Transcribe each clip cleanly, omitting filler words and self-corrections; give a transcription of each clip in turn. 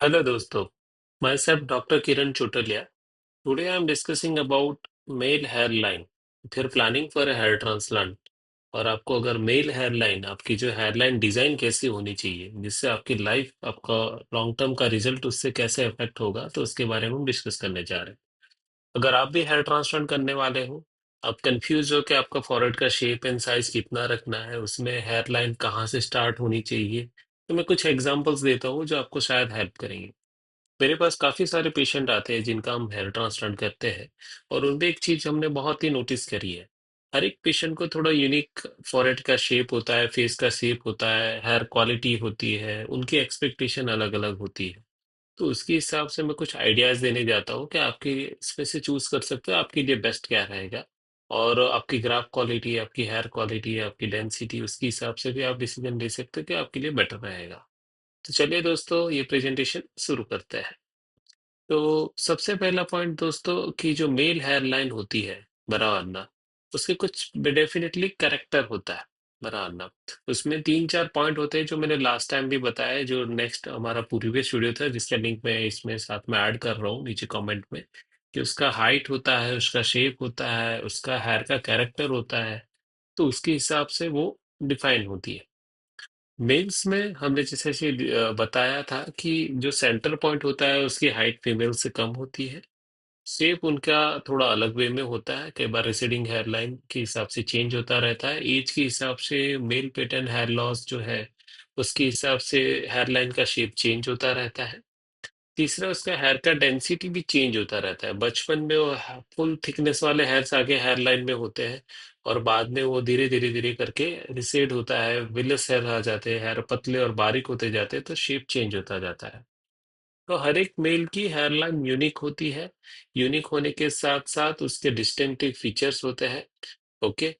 Hello दोस्तों, myself Dr. Kiran Chotalia. Today I am discussing about male hairline. If you're planning for a hair transplant और आपको अगर mail hairline आपकी जो hairline design कैसी होनी चाहिए जिससे आपकी लाइफ आपका लॉन्ग टर्म का रिजल्ट उससे कैसे अफेक्ट होगा तो उसके बारे में हम डिस्कस करने जा रहे हैं। अगर आप भी हेयर ट्रांसप्लांट करने वाले हो, आप कंफ्यूज हो कि आपका फॉरहेड का शेप एंड साइज कितना रखना है, उसमें हेयर लाइन कहाँ से स्टार्ट होनी चाहिए, तो मैं कुछ एग्जांपल्स देता हूँ जो आपको शायद हेल्प करेंगे। मेरे पास काफी सारे पेशेंट आते हैं जिनका हम हेयर ट्रांसप्लांट करते हैं और उनमें एक चीज हमने बहुत ही नोटिस करी है। हर एक पेशेंट को थोड़ा यूनिक फॉरहेड का शेप होता है, फेस का शेप होता है, हेयर क्वालिटी होती है, उनकी एक्सपेक्टेशन अलग अलग होती है। तो उसके हिसाब से मैं कुछ आइडियाज देने जाता हूँ कि आपके इसमें से चूज कर सकते हो आपके लिए बेस्ट क्या रहेगा। और आपकी ग्राफ क्वालिटी, आपकी हेयर क्वालिटी, आपकी डेंसिटी, उसके हिसाब से भी आप डिसीजन ले सकते हो कि आपके लिए बेटर रहेगा। तो चलिए दोस्तों, ये प्रेजेंटेशन शुरू करते हैं। तो सबसे पहला पॉइंट दोस्तों कि जो मेल हेयरलाइन होती है, बराबर, उसके कुछ डेफिनेटली करेक्टर होता है। बराबर, उसमें तीन चार पॉइंट होते हैं जो मैंने लास्ट टाइम भी बताया, जो नेक्स्ट हमारा प्रीवियस वीडियो था जिसका लिंक मैं इसमें साथ में ऐड कर रहा हूँ नीचे कमेंट में। कि उसका हाइट होता है, उसका शेप होता है, उसका हेयर का कैरेक्टर होता है। तो उसके हिसाब से वो डिफाइन होती है। मेल्स में हमने जैसे बताया था कि जो सेंटर पॉइंट होता है उसकी हाइट फीमेल से कम होती है। शेप उनका थोड़ा अलग वे में होता है, कई बार रिसीडिंग हेयर लाइन के हिसाब से चेंज होता रहता है, एज के हिसाब से मेल पेटर्न हेयर लॉस जो है उसके हिसाब से हेयर लाइन का शेप चेंज होता रहता है। तीसरा, उसका हेयर का डेंसिटी भी चेंज होता रहता है। बचपन में वो फुल थिकनेस वाले हेयर्स आगे हेयर लाइन में होते हैं और बाद में वो धीरे धीरे धीरे करके रिसेड होता है, विलस हेयर आ जाते हैं, हेयर पतले और बारीक होते जाते हैं, तो शेप चेंज होता जाता है। तो हर एक मेल की हेयरलाइन यूनिक होती है। यूनिक होने के साथ साथ उसके डिस्टिंक्टिव फीचर्स होते हैं। Okay.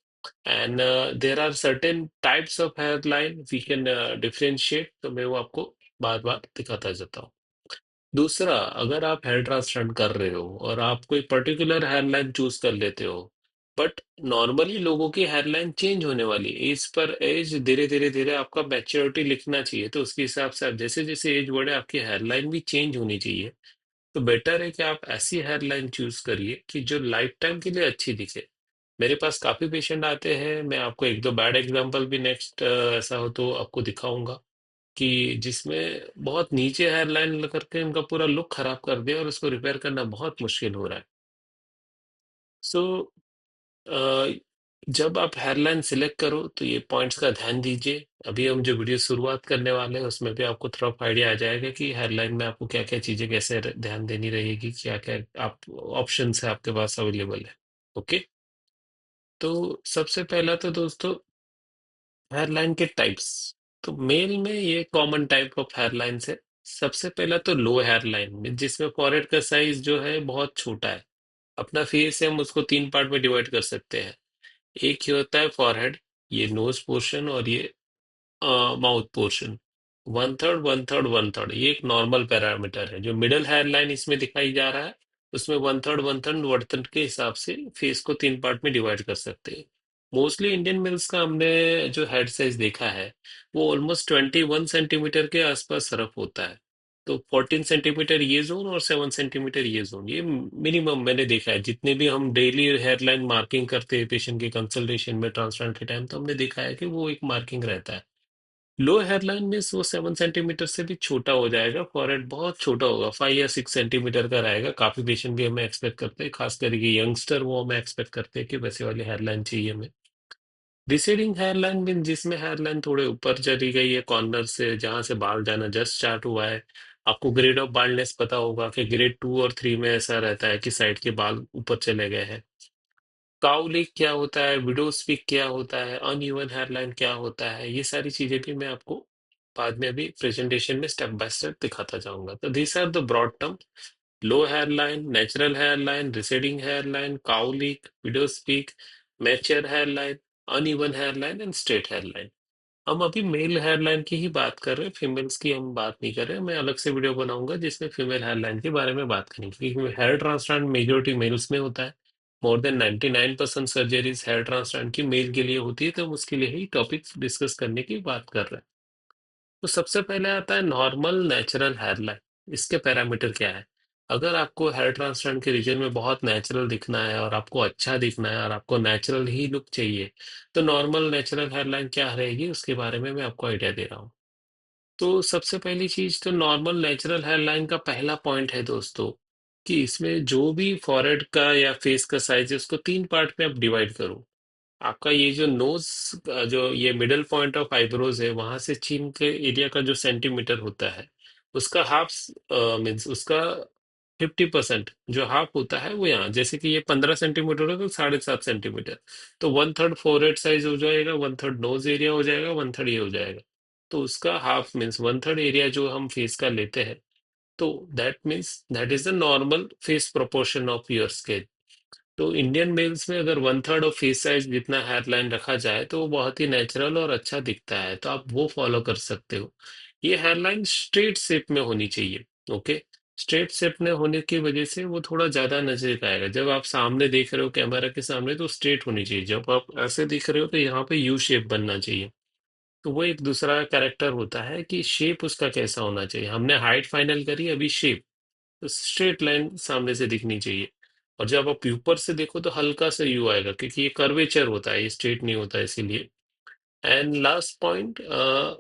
And there are certain types of hairline we can differentiate, तो मैं वो आपको बार बार दिखाता जाता हूँ। दूसरा, अगर आप हेयर ट्रांसप्लांट कर रहे हो और आप कोई पर्टिकुलर हेयरलाइन चूज कर लेते हो, बट नॉर्मली लोगों की हेयरलाइन चेंज होने वाली है एज पर एज, धीरे धीरे धीरे आपका मैच्योरिटी लिखना चाहिए, तो उसके हिसाब से आप जैसे जैसे एज बढ़े आपकी हेयरलाइन भी चेंज होनी चाहिए। तो बेटर है कि आप ऐसी हेयरलाइन चूज करिए कि जो लाइफ टाइम के लिए अच्छी दिखे। मेरे पास काफी पेशेंट आते हैं, मैं आपको एक दो बैड एग्जांपल भी नेक्स्ट ऐसा हो तो आपको दिखाऊंगा, कि जिसमें बहुत नीचे हेयरलाइन करके उनका पूरा लुक खराब कर दिया और उसको रिपेयर करना बहुत मुश्किल हो रहा है। सो जब आप हेयरलाइन सिलेक्ट करो तो ये पॉइंट्स का ध्यान दीजिए। अभी हम जो वीडियो शुरुआत करने वाले हैं उसमें भी आपको थोड़ा आइडिया आ जाएगा कि हेयरलाइन में आपको क्या क्या चीजें कैसे ध्यान देनी रहेगी, क्या क्या आप ऑप्शंस है आपके पास अवेलेबल है। ओके। तो सबसे पहला तो दोस्तों, हेयरलाइन के टाइप्स। तो मेल में ये कॉमन टाइप ऑफ हेयरलाइन है। सबसे पहला तो लो हेयरलाइन में, जिसमें फॉरहेड का साइज जो है बहुत छोटा है। अपना फेस है, हम उसको तीन पार्ट में डिवाइड कर सकते हैं। एक ही होता है फॉरहेड, ये नोज पोर्शन, और ये mouth portion. One third one third one third, ये एक नॉर्मल पैरामीटर है। जो मिडल हेयर लाइन इसमें दिखाई जा रहा है उसमें वन थर्ड वर्तन के हिसाब से फेस को तीन पार्ट में डिवाइड कर सकते हैं। मोस्टली इंडियन मेल्स का हमने जो हेड साइज देखा है वो ऑलमोस्ट 21 सेंटीमीटर के आसपास रफ होता है। तो 14 सेंटीमीटर ये जोन और 7 सेंटीमीटर ये जोन, ये मिनिमम मैंने देखा है। जितने भी हम डेली हेयरलाइन मार्किंग करते हैं पेशेंट के कंसल्टेशन में ट्रांसप्लांट के टाइम, तो हमने देखा है कि वो एक मार्किंग रहता है। लो हेयरलाइन में वो 7 सेंटीमीटर से भी छोटा हो जाएगा, फॉरहेड बहुत छोटा होगा, 5 या 6 सेंटीमीटर का रहेगा। काफी पेशेंट भी हमें एक्सपेक्ट करते हैं, खास करके यंगस्टर, वो हमें एक्सपेक्ट करते हैं कि वैसे वाली हेयरलाइन चाहिए हमें। रिसीडिंग हेयरलाइन मीन जिसमें हेयरलाइन थोड़े ऊपर चली गई है कॉर्नर से, जहां से बाल जाना जस्ट स्टार्ट हुआ है। आपको ग्रेड ऑफ बाल्डनेस पता होगा कि ग्रेड 2 और 3 में ऐसा रहता है कि साइड के बाल ऊपर चले गए हैं। काउलिक क्या होता है, विडोज पीक क्या होता है, अनइवन हेयरलाइन क्या होता है, ये सारी चीजें भी मैं आपको बाद में अभी प्रेजेंटेशन में स्टेप बाय स्टेप दिखाता जाऊंगा। तो this are the broad term: low hairline, natural hairline, receding hairline, cowlick, widow's peak, mature hairline, uneven hairline and straight hairline. हम अभी मेल हेयरलाइन की ही बात कर रहे हैं, फीमेल्स की हम बात नहीं कर रहे हैं। मैं अलग से वीडियो बनाऊंगा जिसमें फीमेल हेयरलाइन के बारे में बात करेंगे, क्योंकि हेयर ट्रांसप्लांट मेजोरिटी मेल्स में होता है। More than 99% surgeries hair transplant की मेल के लिए होती है, तो हम उसके लिए ही टॉपिक डिस्कस करने की बात कर रहे हैं। तो सबसे पहले आता है नॉर्मल नेचुरल हेयरलाइन। इसके पैरामीटर क्या है। अगर आपको हेयर ट्रांसप्लांट के रीजन में बहुत नेचुरल दिखना है और आपको अच्छा दिखना है और आपको नेचुरल ही लुक चाहिए, तो नॉर्मल नेचुरल हेयरलाइन क्या रहेगी उसके बारे में मैं आपको आइडिया दे रहा हूँ। तो सबसे पहली चीज तो नॉर्मल नेचुरल हेयरलाइन का पहला पॉइंट है दोस्तों, कि इसमें जो भी फॉरहेड का या फेस का साइज है उसको 3 पार्ट में आप डिवाइड करो। आपका ये जो नोज, जो ये मिडल पॉइंट ऑफ आईब्रोज है, वहां से chin के एरिया का जो सेंटीमीटर होता है, उसका हाफ मीन्स उसका 50%, जो हाफ होता है वो यहाँ, जैसे कि ये 15 सेंटीमीटर है तो 7.5 सेंटीमीटर, तो 1/3 फोरहेड साइज हो जाएगा, 1/3 नोज एरिया हो जाएगा, 1/3 ये हो जाएगा। तो उसका हाफ मीन्स 1/3 एरिया जो हम फेस का लेते हैं, तो that means that is the normal face proportion of your skin. तो इंडियन मेल्स में अगर 1/3 ऑफ फेस साइज जितना हेयर लाइन रखा जाए तो वो बहुत ही नेचुरल और अच्छा दिखता है, तो आप वो फॉलो कर सकते हो। ये हेयर लाइन स्ट्रेट शेप में होनी चाहिए। ओके, स्ट्रेट शेप में होने की वजह से वो थोड़ा ज्यादा नजर का आएगा। जब आप सामने देख रहे हो कैमरा के सामने तो स्ट्रेट होनी चाहिए, जब आप ऐसे दिख रहे हो तो यहाँ पे यू शेप बनना चाहिए। तो वो एक दूसरा कैरेक्टर होता है कि शेप उसका कैसा होना चाहिए। हमने हाइट फाइनल करी, अभी शेप, तो स्ट्रेट लाइन सामने से दिखनी चाहिए। और जब आप ऊपर से देखो तो हल्का सा यू आएगा, क्योंकि ये कर्वेचर होता है, ये स्ट्रेट नहीं होता है, इसीलिए। एंड लास्ट पॉइंट,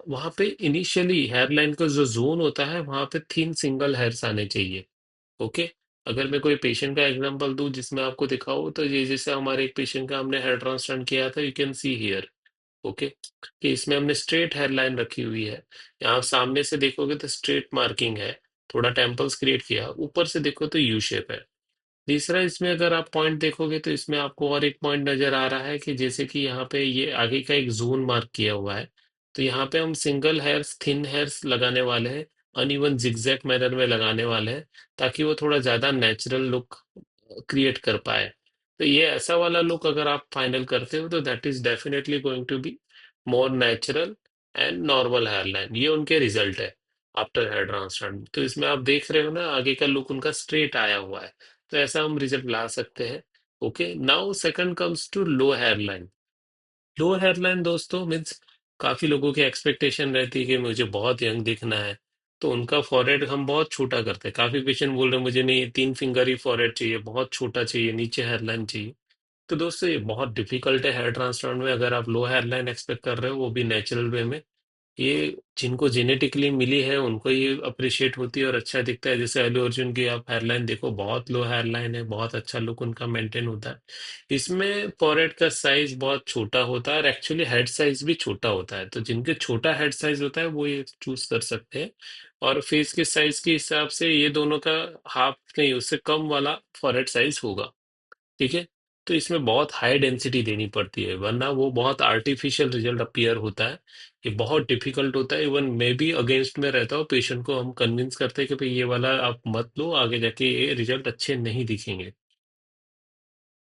वहां पे इनिशियली हेयर लाइन का जो जोन होता है वहां पे थिन सिंगल हेयर्स आने चाहिए। ओके, अगर मैं कोई पेशेंट का एग्जांपल दूं जिसमें आपको दिखाऊं, तो ये जैसे हमारे एक पेशेंट का हमने हेयर ट्रांसप्लांट किया था, you can see here. Okay, कि इसमें हमने स्ट्रेट हेयर लाइन रखी हुई है। यहाँ सामने से देखोगे तो स्ट्रेट मार्किंग है, थोड़ा टेम्पल्स क्रिएट किया, ऊपर से देखो तो यू शेप है। तीसरा, इसमें अगर आप पॉइंट देखोगे तो इसमें आपको और एक पॉइंट नजर आ रहा है कि जैसे कि यहाँ पे ये आगे का एक जोन मार्क किया हुआ है, तो यहाँ पे हम सिंगल हेयर्स, थिन हेयर्स लगाने वाले हैं, अनइवन जिगजैग मैनर में लगाने वाले हैं, ताकि वो थोड़ा ज्यादा नेचुरल लुक क्रिएट कर पाए। तो ये ऐसा वाला लुक अगर आप फाइनल करते हो तो that is definitely going to be more natural and normal hairline. ये उनके रिजल्ट है आफ्टर हेयर ट्रांसप्लांट। तो इसमें आप देख रहे हो ना, आगे का लुक उनका स्ट्रेट आया हुआ है। तो ऐसा हम रिजल्ट ला सकते हैं। Okay, now second comes to low hairline. Low hairline दोस्तों मीन्स, काफी लोगों की एक्सपेक्टेशन रहती है कि मुझे बहुत यंग दिखना है, तो उनका फॉरहेड हम बहुत छोटा करते हैं। काफी पेशेंट बोल रहे हैं मुझे नहीं, 3 फिंगर ही फॉरहेड चाहिए, बहुत छोटा चाहिए, नीचे हेयरलाइन चाहिए। तो दोस्तों ये बहुत डिफिकल्ट है हेयर ट्रांसप्लांट में। अगर आप लो हेयरलाइन एक्सपेक्ट कर रहे हो वो भी नेचुरल वे में, ये जिनको जेनेटिकली मिली है उनको ये अप्रिशिएट होती है और अच्छा दिखता है। जैसे अल्लू अर्जुन की आप हेयरलाइन देखो, बहुत लो हेयरलाइन है, बहुत अच्छा लुक उनका मेंटेन होता है। इसमें फॉरहेड का साइज बहुत छोटा होता है और एक्चुअली हेड साइज भी छोटा होता है, तो जिनके छोटा हेड साइज होता है वो ये चूज कर सकते हैं। और फेस के साइज के हिसाब से ये दोनों का हाफ नहीं, उससे कम वाला फॉरहेड साइज होगा। ठीक है, तो इसमें बहुत हाई डेंसिटी देनी पड़ती है, वरना वो बहुत आर्टिफिशियल रिजल्ट अपीयर होता है। ये बहुत डिफिकल्ट होता है। इवन मैं भी अगेंस्ट में रहता हूँ, पेशेंट को हम कन्विंस करते हैं कि भाई ये वाला आप मत लो, आगे जाके ये रिजल्ट अच्छे नहीं दिखेंगे।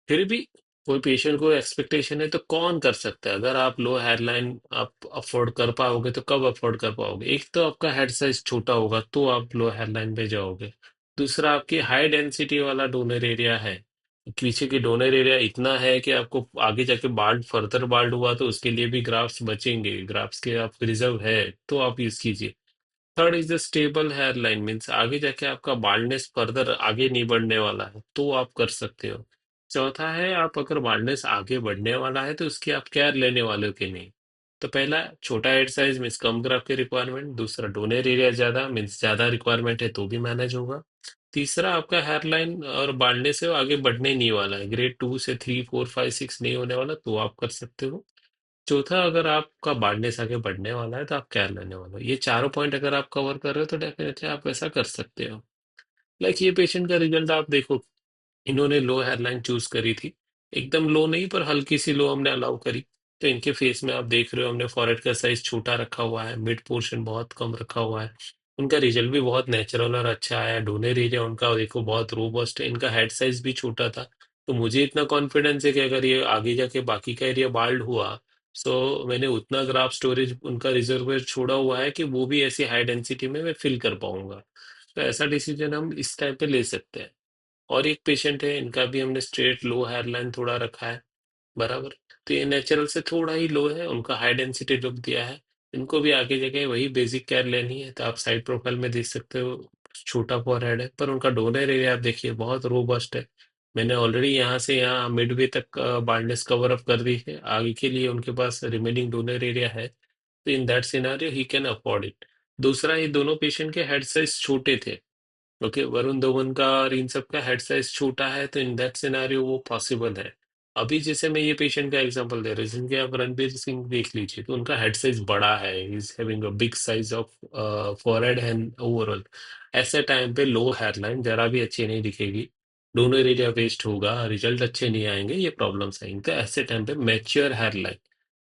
फिर भी कोई पेशेंट को एक्सपेक्टेशन है तो कौन कर सकता है। अगर आप लो हेयरलाइन आप अफोर्ड कर पाओगे तो कब अफोर्ड कर पाओगे। एक तो आपका हेड साइज छोटा होगा तो आप लो हेयरलाइन पे जाओगे। दूसरा, आपकी हाई डेंसिटी वाला डोनर एरिया है, पीछे की डोनर एरिया इतना है कि आपको आगे जाके बाल्ड, फर्दर बाल्ड हुआ तो उसके लिए भी ग्राफ्स बचेंगे, ग्राफ्स के आप रिजर्व है तो आप यूज कीजिए। Third is the stable hair line, means आगे जाके आपका बाल्डनेस फर्दर आगे नहीं बढ़ने वाला है तो आप कर सकते हो। चौथा है, आप अगर बाल्डनेस आगे बढ़ने वाला है तो उसकी आप केयर लेने वाले हो कि नहीं। तो पहला, छोटा हेड साइज मीन्स कम ग्राफ की रिक्वायरमेंट। दूसरा, डोनर एरिया ज्यादा मीन्स ज्यादा रिक्वायरमेंट है तो भी मैनेज होगा। तीसरा, आपका हेयर लाइन और बाल्डनेस है वो आगे बढ़ने नहीं वाला है, ग्रेड 2 से 3, 4, 5, 6 नहीं होने वाला, तो आप कर सकते हो। चौथा, अगर आपका बार्डनेस आगे बढ़ने वाला है तो आप केयर लेने वाले हो। ये चारों पॉइंट अगर आप कवर कर रहे हो तो डेफिनेटली आप ऐसा कर सकते हो। लाइक ये पेशेंट का रिजल्ट आप देखो, इन्होंने लो हेयरलाइन चूज करी थी, एकदम लो नहीं पर हल्की सी लो हमने अलाउ करी। तो इनके फेस में आप देख रहे हो हमने फॉरहेड का साइज छोटा रखा हुआ है, मिड पोर्शन बहुत कम रखा हुआ है। उनका रिजल्ट भी बहुत नेचुरल और अच्छा आया। डोनर एरिया उनका देखो बहुत रोबस्ट है, इनका हेड साइज भी छोटा था। तो मुझे इतना कॉन्फिडेंस है कि अगर ये आगे जाके बाकी का एरिया बाल्ड हुआ, सो मैंने उतना ग्राफ स्टोरेज उनका रिजर्वर छोड़ा हुआ है कि वो भी ऐसी हाई डेंसिटी में मैं फिल कर पाऊंगा। तो ऐसा डिसीजन हम इस टाइप पे ले सकते हैं। और एक पेशेंट है, इनका भी हमने स्ट्रेट लो हेयरलाइन थोड़ा रखा है, बराबर। तो ये नेचुरल से थोड़ा ही लो है, उनका हाई डेंसिटी लुक दिया है। इनको भी आगे जगह वही बेसिक केयर लेनी है, तो आप साइड प्रोफाइल में देख सकते हो। छोटा फॉरहेड है, पर उनका डोनर एरिया आप देखिए बहुत रोबस्ट है। मैंने ऑलरेडी यहाँ से यहाँ मिडवे तक बाल्डनेस कवर अप कर दी है, आगे के लिए उनके पास रिमेनिंग डोनर एरिया है। तो in that scenario he can afford it. दूसरा, ये दोनों पेशेंट के हेड साइज छोटे थे। ओके, वरुण धवन का और इन सब का हेड साइज छोटा है, तो इन दैट सिनारियो वो पॉसिबल है। अभी जैसे मैं ये पेशेंट का एग्जांपल दे रहा हूँ, जिनके आप रणबीर सिंह देख लीजिए, तो उनका हेड साइज बड़ा है, is having a big size of forehead and overall. ऐसे टाइम पे लो हेयरलाइन जरा भी अच्छी नहीं दिखेगी, डोनर एरिया वेस्ट होगा, रिजल्ट अच्छे नहीं आएंगे, ये प्रॉब्लम्स आएंगे। तो ऐसे टाइम पे mature hairline,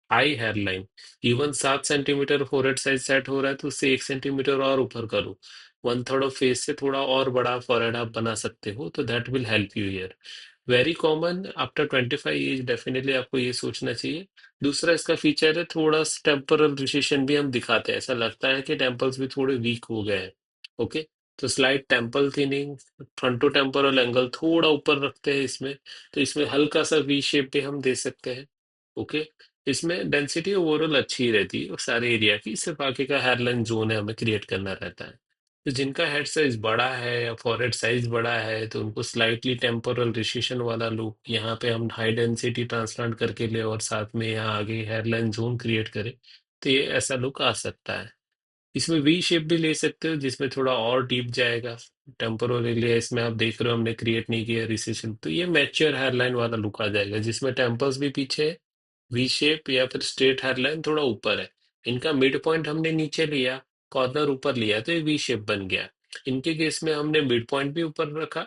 high hairline, even 7 centimetre forehead size set हो रहा है तो उससे 1 सेंटीमीटर और ऊपर करो, 1/3 ऑफ फेस से थोड़ा और बड़ा फॉरहेड आप बना सकते हो, तो that will help you here. Very common after 25 age, definitely आपको ये सोचना चाहिए। दूसरा इसका फीचर है, थोड़ा टेम्परल रिसेशन भी हम दिखाते हैं, ऐसा लगता है कि टेम्पल्स भी थोड़े वीक हो गए हैं। ओके, तो slight temple thinning, fronto temporal angle थोड़ा ऊपर रखते हैं इसमें, तो इसमें हल्का सा वी शेप भी हम दे सकते हैं। ओके, इसमें डेंसिटी ओवरऑल अच्छी रहती है सारे एरिया की, सिर्फ आगे का हेयरलाइन जोन है हमें क्रिएट करना रहता है। तो जिनका हेड साइज बड़ा है या फॉरहेड साइज बड़ा है, तो उनको स्लाइटली टेम्पोरल रिसेशन वाला लुक, यहाँ पे हम हाई डेंसिटी ट्रांसप्लांट करके ले और साथ में यहाँ आगे हेयरलाइन जोन क्रिएट करें, तो ये ऐसा लुक आ सकता है। इसमें वी शेप भी ले सकते हो, जिसमें थोड़ा और डीप जाएगा। टेम्पोरल एरिया इसमें आप देख रहे हो हमने क्रिएट नहीं किया रिसेशन, तो ये मैच्योर हेयरलाइन वाला लुक आ जाएगा, जिसमें टेम्पल्स भी पीछे है, वी शेप या फिर स्ट्रेट हेयरलाइन थोड़ा ऊपर है। इनका मिड पॉइंट हमने नीचे लिया, कॉर्नर ऊपर लिया, तो ये वी शेप बन गया। इनके केस में हमने मिड पॉइंट भी ऊपर रखा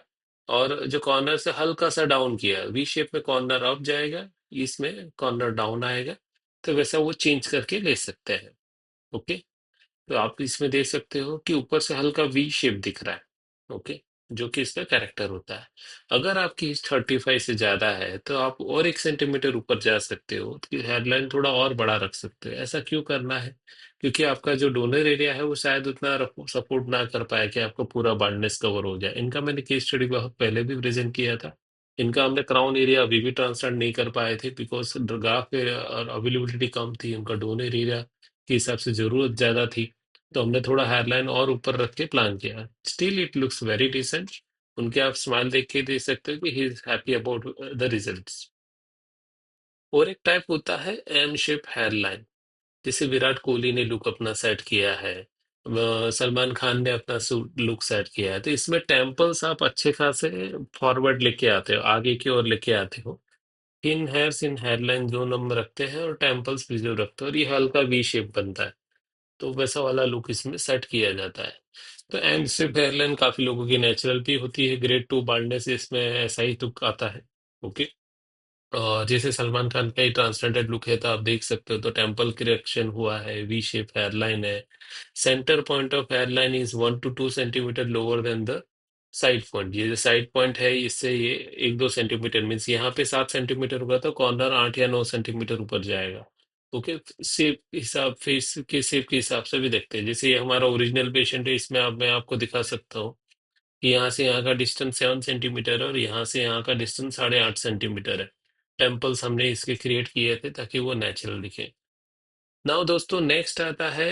और जो कॉर्नर से हल्का सा डाउन किया, वी शेप में कॉर्नर अप जाएगा, इसमें कॉर्नर डाउन आएगा। तो वैसा वो चेंज करके ले सकते हैं। ओके, तो आप इसमें देख सकते हो कि ऊपर से हल्का वी शेप दिख रहा है। ओके, जो कि इसका कैरेक्टर होता है। अगर आपकी एज 35 से ज्यादा है, तो आप और 1 सेंटीमीटर ऊपर जा सकते हो, तो हेडलाइन थोड़ा और बड़ा रख सकते हो। ऐसा क्यों करना है? क्योंकि आपका जो डोनर एरिया है वो शायद उतना सपोर्ट ना कर पाए कि आपका पूरा बाल्डनेस कवर हो जाए। इनका मैंने केस स्टडी बहुत पहले भी प्रेजेंट किया था। इनका हमने क्राउन एरिया अभी भी ट्रांसप्लांट नहीं कर पाए थे, बिकॉज ग्राफ और अवेलेबिलिटी कम थी, उनका डोनर एरिया के हिसाब से जरूरत ज्यादा थी। तो हमने थोड़ा हेयरलाइन और ऊपर रख के प्लान किया। Still it looks very decent. उनके आप स्माइल देख के दे सकते हो कि he is happy about the results. और एक टाइप होता है एम शेप हेयरलाइन, जैसे विराट कोहली ने लुक अपना सेट किया है, सलमान खान ने अपना लुक सेट किया है। तो इसमें टेम्पल्स आप अच्छे खासे फॉरवर्ड लेके आते हो, आगे की ओर लेके आते हो। इन हेयर्स इन हेयरलाइन जोन हम रखते हैं और टेम्पल्स प्रिजर्व रखते हैं, और ये हल्का वी शेप बनता है। तो वैसा वाला लुक इसमें सेट किया जाता है। तो एंड सिर्फ एयरलाइन काफी लोगों की नेचुरल भी होती है, ग्रेड 2 बाल्डनेस इसमें ऐसा ही लुक आता है। ओके, जैसे सलमान खान का ही ट्रांसलेटेड लुक है, तो आप देख सकते हो, तो टेम्पल करेक्शन हुआ है, वी शेप हेयरलाइन है। Centre point of hairline is 1 to 2 centimetre lower than the side point. ये जो साइड पॉइंट है, इससे ये 1-2 सेंटीमीटर, मीन्स यहाँ पे 7 सेंटीमीटर होगा तो कॉर्नर 8 या 9 सेंटीमीटर ऊपर जाएगा। ओके, शेप हिसाब, फेस के शेप के हिसाब से भी देखते हैं। जैसे ये हमारा ओरिजिनल पेशेंट है, इसमें अब मैं आपको दिखा सकता हूँ कि यहाँ से यहाँ का डिस्टेंस 7 सेंटीमीटर है और यहाँ से यहाँ का डिस्टेंस 8.5 सेंटीमीटर है। टेम्पल्स हमने इसके क्रिएट किए थे ताकि वो नेचुरल दिखे। नाउ दोस्तों, नेक्स्ट आता है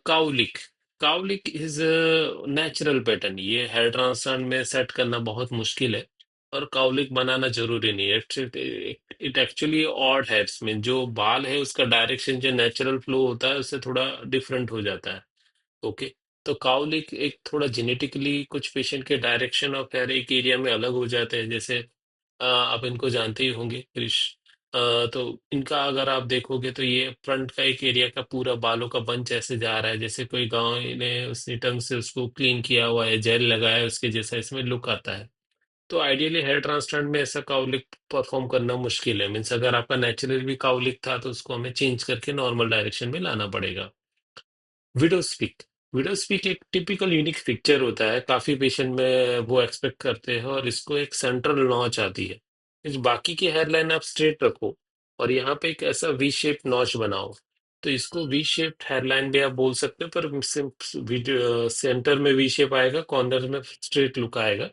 काउलिक। काउलिक इज नेचुरल पैटर्न, ये हेयर ट्रांसप्लांट में सेट करना बहुत मुश्किल है, और काउलिक बनाना जरूरी नहीं है। इट एक्चुअली ऑड हेयर्स में जो बाल है उसका डायरेक्शन जो नेचुरल फ्लो होता है उससे थोड़ा डिफरेंट हो जाता है। ओके, तो काउलिक एक थोड़ा जेनेटिकली कुछ पेशेंट के डायरेक्शन ऑफ हेयर एक एरिया में अलग हो जाते हैं। जैसे आप इनको जानते ही होंगे क्रिश। तो इनका अगर आप देखोगे तो ये फ्रंट का एक एरिया का पूरा बालों का बंच ऐसे जा रहा है, जैसे कोई गांव ने उसने ढंग से उसको क्लीन किया हुआ है, जेल लगाया है उसके जैसा इसमें लुक आता है। तो आइडियली हेयर ट्रांसप्लांट में ऐसा काउलिक परफॉर्म करना मुश्किल है, मीन्स अगर आपका नेचुरल भी काउलिक था तो उसको हमें चेंज करके नॉर्मल डायरेक्शन में लाना पड़ेगा। Window speak. विडो स्पीक एक टिपिकल यूनिक पिक्चर होता है, काफी पेशेंट में वो एक्सपेक्ट करते हैं, और इसको एक सेंट्रल नॉच आती है। इस बाकी की हेयरलाइन आप स्ट्रेट रखो और यहाँ पे एक ऐसा वी शेप नॉच बनाओ, तो इसको वी शेप्ड हेयरलाइन भी आप बोल सकते हो, पर सेंटर में वी शेप आएगा, कॉर्नर में स्ट्रेट लुक आएगा,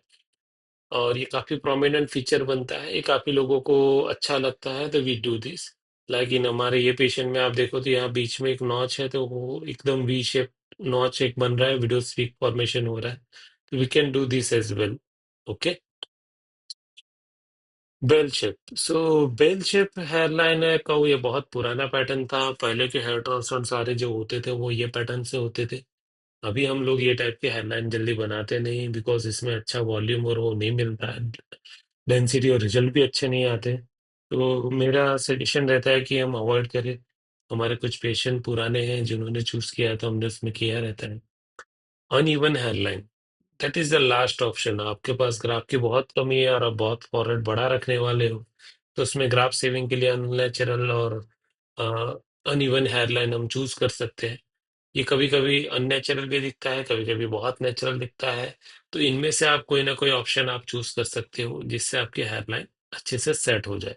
और ये काफी प्रोमिनेंट फीचर बनता है, ये काफी लोगों को अच्छा लगता है। तो वी डू दिस। लेकिन हमारे ये पेशेंट में आप देखो तो यहाँ बीच में एक नॉच है, तो वो एकदम वी शेप नॉच एक बन रहा है, वीडियो स्पीक फॉर्मेशन हो रहा है, तो we can do this as well. Okay. Bell shape, so bell shape hairline का वो ये बहुत पुराना पैटर्न था। पहले के हेयर ट्रांसप्लांट सारे जो होते थे वो ये पैटर्न से होते थे। अभी हम लोग ये टाइप के हेयरलाइन जल्दी बनाते नहीं, बिकॉज इसमें अच्छा वॉल्यूम और वो नहीं मिलता है, डेंसिटी और रिजल्ट भी अच्छे नहीं आते। तो मेरा सजेशन रहता है कि हम अवॉइड करें। हमारे कुछ पेशेंट पुराने हैं जिन्होंने चूज किया है, तो हमने उसमें किया रहता है uneven hairline. That is the last option. आपके पास ग्राफ की बहुत कमी है और आप बहुत फॉरहेड बड़ा रखने वाले हो, तो उसमें ग्राफ सेविंग के लिए अननेचुरल और अनइवन हेयरलाइन हम चूज कर सकते हैं। ये कभी कभी अननेचुरल भी दिखता है, कभी कभी बहुत नेचुरल दिखता है। तो इनमें से आप कोई ना कोई ऑप्शन आप चूज कर सकते हो जिससे आपकी हेयरलाइन अच्छे से सेट हो जाए।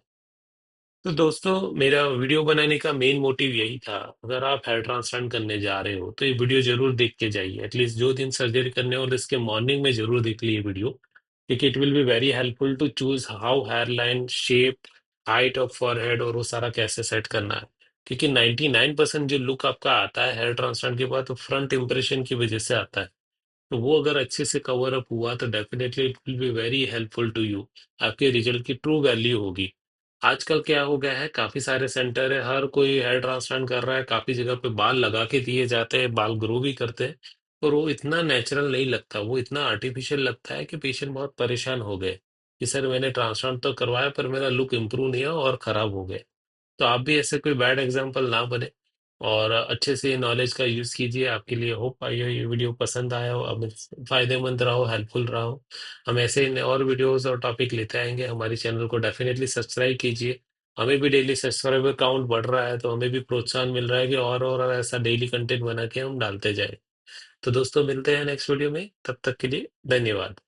तो दोस्तों, मेरा वीडियो बनाने का मेन मोटिव यही था। अगर आप हेयर ट्रांसप्लांट करने जा रहे हो तो ये वीडियो जरूर देख के जाइए। एटलीस्ट जो दिन सर्जरी करने हो इसके मॉर्निंग में जरूर देख लीजिए वीडियो, क्योंकि it will be very helpful to choose how hair line shape, height of forehead और वो सारा कैसे सेट करना है। क्योंकि 99% जो लुक आपका आता है हेयर ट्रांसप्लांट के बाद वो फ्रंट इंप्रेशन की वजह से आता है। तो वो अगर अच्छे से कवर अप हुआ तो definitely it will be very helpful to you. आपके रिजल्ट की ट्रू वैल्यू होगी। आजकल क्या हो गया है, काफी सारे सेंटर है, हर कोई हेयर ट्रांसप्लांट कर रहा है, काफी जगह पे बाल लगा के दिए जाते हैं, बाल ग्रो भी करते हैं। और वो इतना नेचुरल नहीं लगता, वो इतना आर्टिफिशियल लगता है कि पेशेंट बहुत परेशान हो गए कि सर मैंने ट्रांसप्लांट तो करवाया पर मेरा लुक इम्प्रूव नहीं हुआ और खराब हो गए। तो आप भी ऐसे कोई बैड एग्जाम्पल ना बने और अच्छे से नॉलेज का यूज कीजिए। आपके लिए होप आई हो ये वीडियो पसंद आया हो, अब फायदेमंद रहा हो, हेल्पफुल रहा हो। हम ऐसे ही और वीडियोस और टॉपिक लेते आएंगे। हमारे चैनल को डेफिनेटली सब्सक्राइब कीजिए। हमें भी डेली सब्सक्राइबर काउंट बढ़ रहा है, तो हमें भी प्रोत्साहन मिल रहा है कि और ऐसा डेली कंटेंट बना के हम डालते जाए। तो दोस्तों, मिलते हैं नेक्स्ट वीडियो में, तब तक के लिए धन्यवाद।